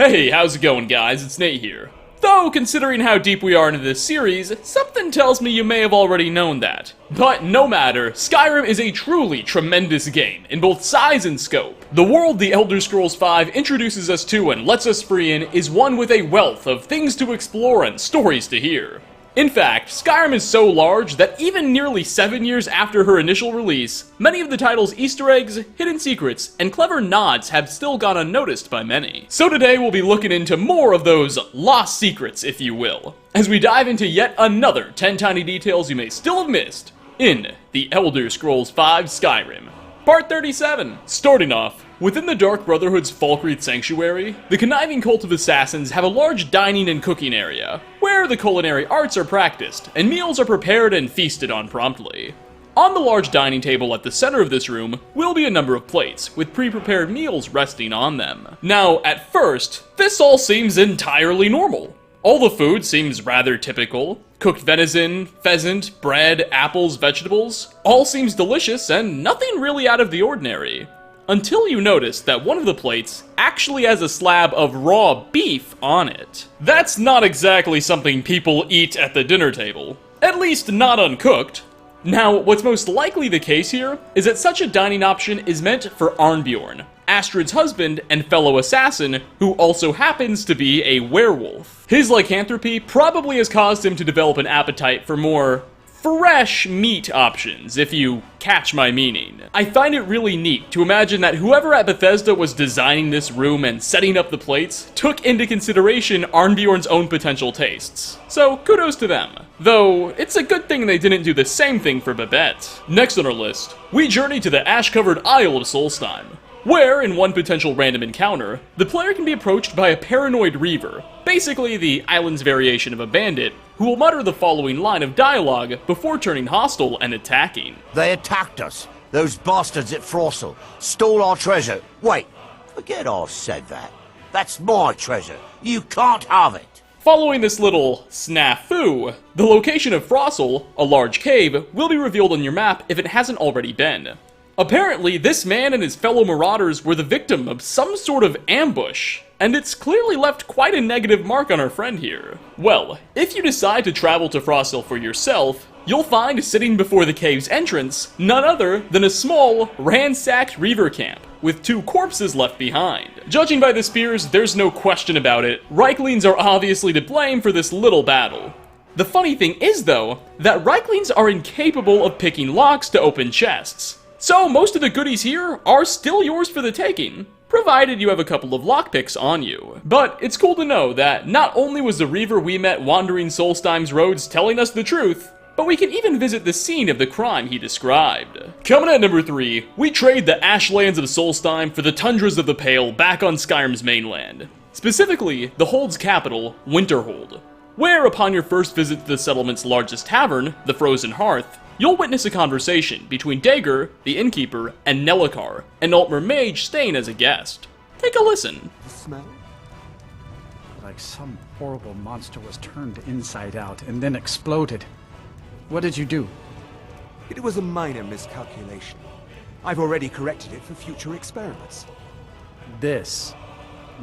Hey, how's it going, guys? It's Nate here. Though, considering how deep we are into this series, something tells me you may have already known that. But no matter, Skyrim is a truly tremendous game, in both size and scope. The world the Elder Scrolls V introduces us to and lets us free in is one with a wealth of things to explore and stories to hear. In fact, Skyrim is so large that even nearly 7 years after her initial release, many of the title's Easter eggs, hidden secrets, and clever nods have still gone unnoticed by many. So today we'll be looking into more of those lost secrets, if you will, as we dive into yet another 10 tiny details you may still have missed in The Elder Scrolls V Skyrim. Part 37. Starting off, within the Dark Brotherhood's Falkreath Sanctuary, the conniving cult of assassins have a large dining and cooking area, where the culinary arts are practiced, and meals are prepared and feasted on promptly. On the large dining table at the center of this room will be a number of plates, with pre-prepared meals resting on them. Now, at first, this all seems entirely normal. All the food seems rather typical. Cooked venison, pheasant, bread, apples, vegetables, all seems delicious and nothing really out of the ordinary. Until you notice that one of the plates actually has a slab of raw beef on it. That's not exactly something people eat at the dinner table. At least not uncooked. Now, what's most likely the case here is that such a dining option is meant for Arnbjorn, Astrid's husband and fellow assassin, who also happens to be a werewolf. His lycanthropy probably has caused him to develop an appetite for more fresh meat options, if you catch my meaning. I find it really neat to imagine that whoever at Bethesda was designing this room and setting up the plates took into consideration Arnbjorn's own potential tastes. So kudos to them. Though, it's a good thing they didn't do the same thing for Babette. Next on our list, we journey to the ash-covered Isle of Solstheim, where, in one potential random encounter, the player can be approached by a paranoid Reaver, basically the island's variation of a bandit, who will mutter the following line of dialogue before turning hostile and attacking. They attacked us. Those bastards at Forsworn stole our treasure. Wait, forget I said that. That's my treasure. You can't have it. Following this little snafu, the location of Frostle, a large cave, will be revealed on your map if it hasn't already been. Apparently, this man and his fellow marauders were the victim of some sort of ambush, and it's clearly left quite a negative mark on our friend here. Well, if you decide to travel to Frostle for yourself, you'll find sitting before the cave's entrance none other than a small, ransacked Reaver camp, with 2 corpses left behind. Judging by the spears, there's no question about it, Reiklings are obviously to blame for this little battle. The funny thing is, though, that Reiklings are incapable of picking locks to open chests. So most of the goodies here are still yours for the taking, provided you have a couple of lockpicks on you. But it's cool to know that not only was the Reaver we met wandering Solstheim's roads telling us the truth, but we can even visit the scene of the crime he described. Coming at number 3, we trade the ashlands of Solstheim for the tundras of the Pale back on Skyrim's mainland. Specifically, the Hold's capital, Winterhold, where upon your first visit to the settlement's largest tavern, the Frozen Hearth, you'll witness a conversation between Dager, the innkeeper, and Nellakar, an Altmer mage staying as a guest. Take a listen. The smell? Like some horrible monster was turned inside out and then exploded. What did you do? It was a minor miscalculation. I've already corrected it for future experiments. This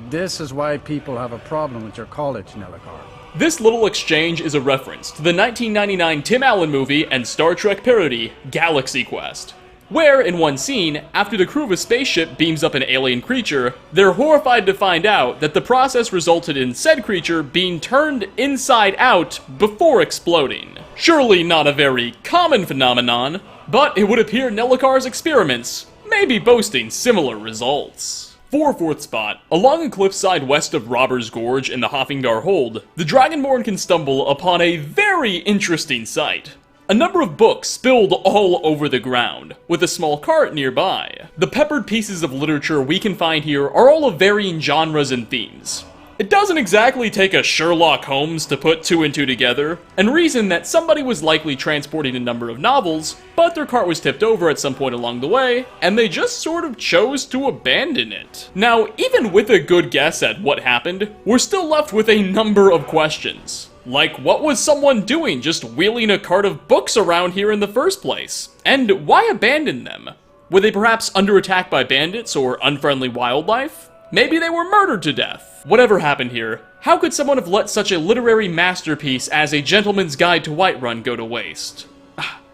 is why people have a problem with your college, Nellakar. This little exchange is a reference to the 1999 Tim Allen movie and Star Trek parody, Galaxy Quest, where, in one scene, after the crew of a spaceship beams up an alien creature, they're horrified to find out that the process resulted in said creature being turned inside out before exploding. Surely not a very common phenomenon, but it would appear Nellakar's experiments may be boasting similar results. For 4th spot, along a cliffside west of Robber's Gorge in the Hofingdar Hold, the Dragonborn can stumble upon a very interesting sight. A number of books spilled all over the ground, with a small cart nearby. The peppered pieces of literature we can find here are all of varying genres and themes. It doesn't exactly take a Sherlock Holmes to put 2 and 2 together, and reason that somebody was likely transporting a number of novels, but their cart was tipped over at some point along the way, and they just sort of chose to abandon it. Now, even with a good guess at what happened, we're still left with a number of questions. Like, what was someone doing just wheeling a cart of books around here in the first place? And why abandon them? Were they perhaps under attack by bandits or unfriendly wildlife? Maybe they were murdered to death. Whatever happened here, how could someone have let such a literary masterpiece as A Gentleman's Guide to Whiterun go to waste?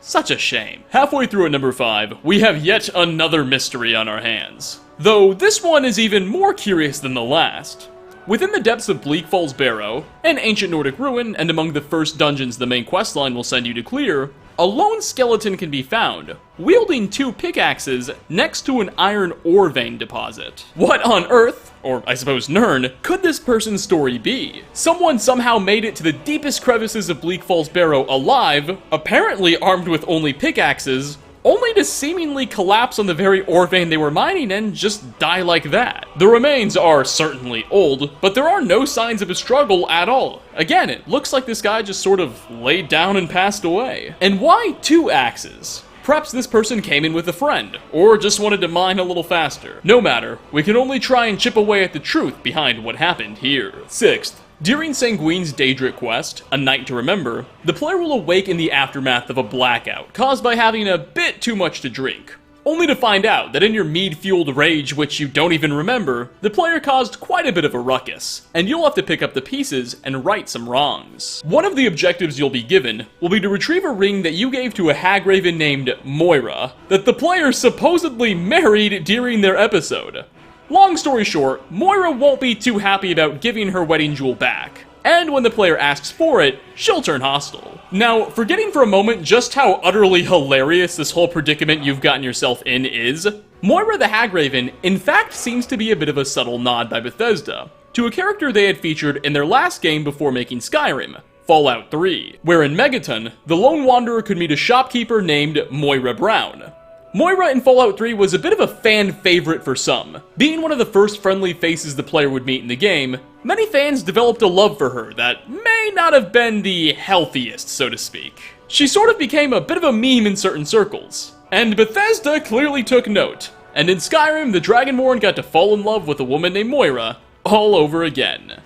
Such a shame. Halfway through at number 5, we have yet another mystery on our hands. Though this one is even more curious than the last. Within the depths of Bleak Falls Barrow, an ancient Nordic ruin, and among the first dungeons the main questline will send you to clear, a lone skeleton can be found, wielding 2 pickaxes next to an iron ore vein deposit. What on earth, or I suppose Nern, could this person's story be? Someone somehow made it to the deepest crevices of Bleak Falls Barrow alive, apparently armed with only pickaxes, only to seemingly collapse on the very ore vein they were mining and just die like that. The remains are certainly old, but there are no signs of a struggle at all. Again, it looks like this guy just sort of laid down and passed away. And why 2 axes? Perhaps this person came in with a friend, or just wanted to mine a little faster. No matter, we can only try and chip away at the truth behind what happened here. 6th. During Sanguine's Daedric quest, A Night to Remember, the player will awake in the aftermath of a blackout caused by having a bit too much to drink, only to find out that in your mead-fueled rage which you don't even remember, the player caused quite a bit of a ruckus, and you'll have to pick up the pieces and right some wrongs. One of the objectives you'll be given will be to retrieve a ring that you gave to a hagraven named Moira, that the player supposedly married during their episode. Long story short, Moira won't be too happy about giving her wedding jewel back, and when the player asks for it, she'll turn hostile. Now, forgetting for a moment just how utterly hilarious this whole predicament you've gotten yourself in is, Moira the Hagraven in fact seems to be a bit of a subtle nod by Bethesda to a character they had featured in their last game before making Skyrim, Fallout 3, where in Megaton, the lone wanderer could meet a shopkeeper named Moira Brown. Moira in Fallout 3 was a bit of a fan favorite for some. Being one of the first friendly faces the player would meet in the game, many fans developed a love for her that may not have been the healthiest, so to speak. She sort of became a bit of a meme in certain circles, and Bethesda clearly took note. And in Skyrim, the Dragonborn got to fall in love with a woman named Moira all over again.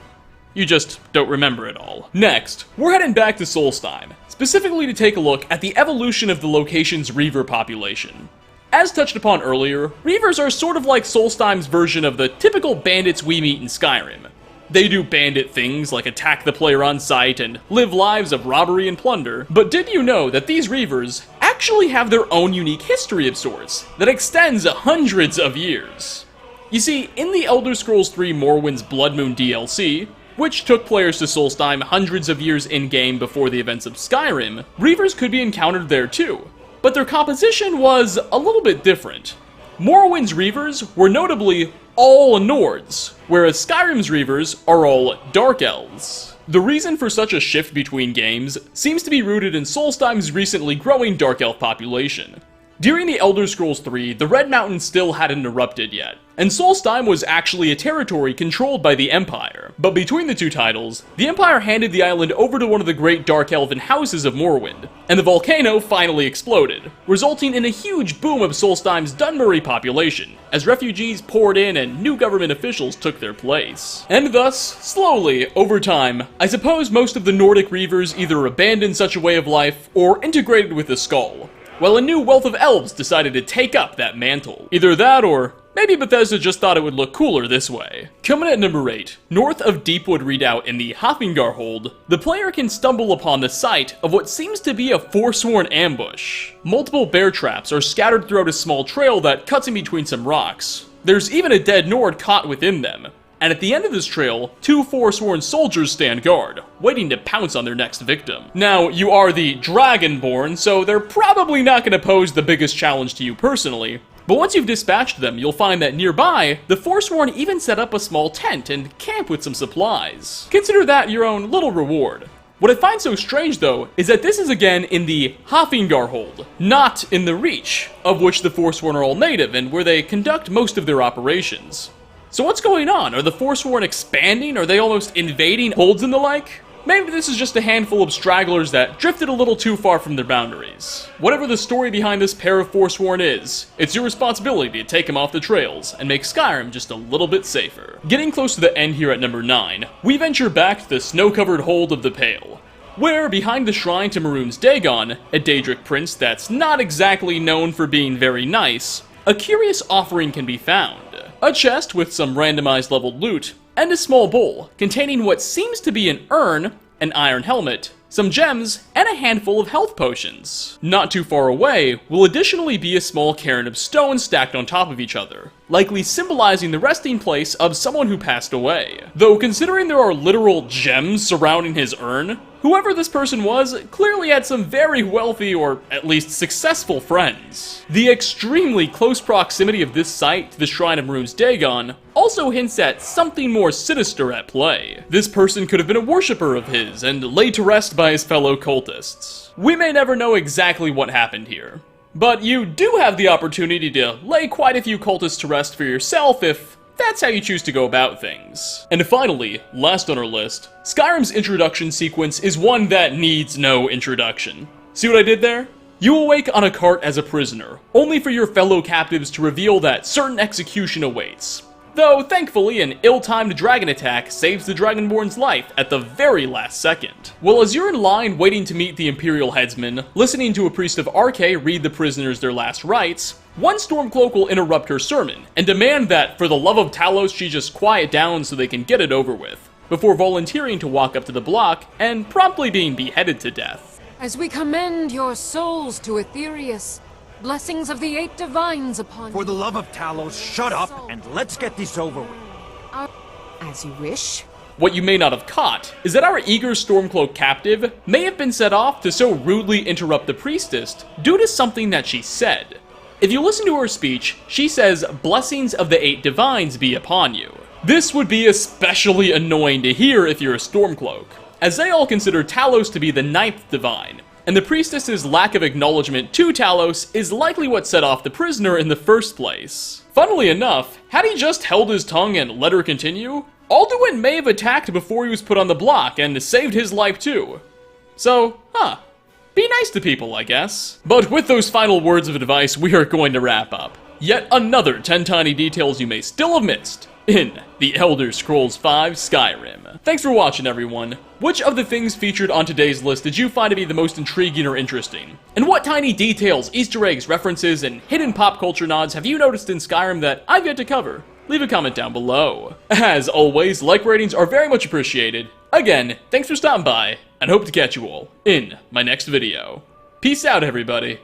You just don't remember it all. Next, we're heading back to Solstheim, specifically to take a look at the evolution of the location's Reaver population. As touched upon earlier, Reavers are sort of like Solstheim's version of the typical bandits we meet in Skyrim. They do bandit things like attack the player on sight and live lives of robbery and plunder, but did you know that these Reavers actually have their own unique history of sorts that extends hundreds of years? You see, in the Elder Scrolls 3 Morrowind's Blood Moon DLC, which took players to Solstheim hundreds of years in-game before the events of Skyrim, Reavers could be encountered there too, but their composition was a little bit different. Morrowind's Reavers were notably all Nords, whereas Skyrim's Reavers are all Dark Elves. The reason for such a shift between games seems to be rooted in Solstheim's recently growing Dark Elf population. During the Elder Scrolls 3, the Red Mountain still hadn't erupted yet, and Solstheim was actually a territory controlled by the Empire. But between the two titles, the Empire handed the island over to one of the great Dark Elven houses of Morrowind, and the volcano finally exploded, resulting in a huge boom of Solstheim's Dunmurry population, as refugees poured in and new government officials took their place. And thus, slowly, over time, I suppose most of the Nordic Reavers either abandoned such a way of life, or integrated with the Skull, while a new wealth of elves decided to take up that mantle. Either that, or maybe Bethesda just thought it would look cooler this way. Coming at number 8, north of Deepwood Redoubt in the Hafengar Hold, the player can stumble upon the site of what seems to be a Forsworn ambush. Multiple bear traps are scattered throughout a small trail that cuts in between some rocks. There's even a dead Nord caught within them. And at the end of this trail, 2 Forsworn soldiers stand guard, waiting to pounce on their next victim. Now, you are the Dragonborn, so they're probably not going to pose the biggest challenge to you personally, but once you've dispatched them, you'll find that nearby, the Forsworn even set up a small tent and camp with some supplies. Consider that your own little reward. What I find so strange, though, is that this is again in the Hafengar Hold, not in the Reach, of which the Forsworn are all native and where they conduct most of their operations. So what's going on? Are the Forsworn expanding? Are they almost invading holds and the like? Maybe this is just a handful of stragglers that drifted a little too far from their boundaries. Whatever the story behind this pair of Forsworn is, it's your responsibility to take them off the trails and make Skyrim just a little bit safer. Getting close to the end here at number 9, we venture back to the snow-covered hold of the Pale, where, behind the shrine to Maroon's Dagon, a Daedric prince that's not exactly known for being very nice, a curious offering can be found. a chest with some randomized leveled loot, and a small bowl containing what seems to be an urn, an iron helmet, some gems, and a handful of health potions. Not too far away will additionally be a small cairn of stones stacked on top of each other, likely symbolizing the resting place of someone who passed away. Though considering there are literal gems surrounding his urn, whoever this person was clearly had some very wealthy or at least successful friends. The extremely close proximity of this site to the Shrine of Rune's Dagon also hints at something more sinister at play. This person could have been a worshipper of his and laid to rest by his fellow cultists. We may never know exactly what happened here, but you do have the opportunity to lay quite a few cultists to rest for yourself if that's how you choose to go about things. And finally, last on our list, Skyrim's introduction sequence is one that needs no introduction. See what I did there? You awake on a cart as a prisoner, only for your fellow captives to reveal that certain execution awaits. Though, thankfully, an ill-timed dragon attack saves the Dragonborn's life at the very last second. Well, as you're in line waiting to meet the Imperial headsman, listening to a priest of Arche read the prisoners their last rites, one Stormcloak will interrupt her sermon and demand that, for the love of Talos, she just quiet down so they can get it over with, before volunteering to walk up to the block and promptly being beheaded to death. As we commend your souls to Aetherius, blessings of the 8 divines upon For you. the love of Talos, shut up and let's get this over with. As you wish. What you may not have caught is that our eager Stormcloak captive may have been set off to so rudely interrupt the priestess due to something that she said. If you listen to her speech, she says, "Blessings of the 8 divines be upon you." This would be especially annoying to hear if you're a Stormcloak, as they all consider Talos to be the 9th divine, and the priestess's lack of acknowledgement to Talos is likely what set off the prisoner in the first place. Funnily enough, had he just held his tongue and let her continue, Alduin may have attacked before he was put on the block and saved his life too. So, be nice to people, I guess. But with those final words of advice, we are going to wrap up. Yet another 10 tiny details you may still have missed in The Elder Scrolls V Skyrim. Thanks for watching, everyone. Which of the things featured on today's list did you find to be the most intriguing or interesting? And what tiny details, Easter eggs, references, and hidden pop culture nods have you noticed in Skyrim that I've yet to cover? Leave a comment down below. As always, like ratings are very much appreciated. Again, thanks for stopping by, and hope to catch you all in my next video. Peace out, everybody.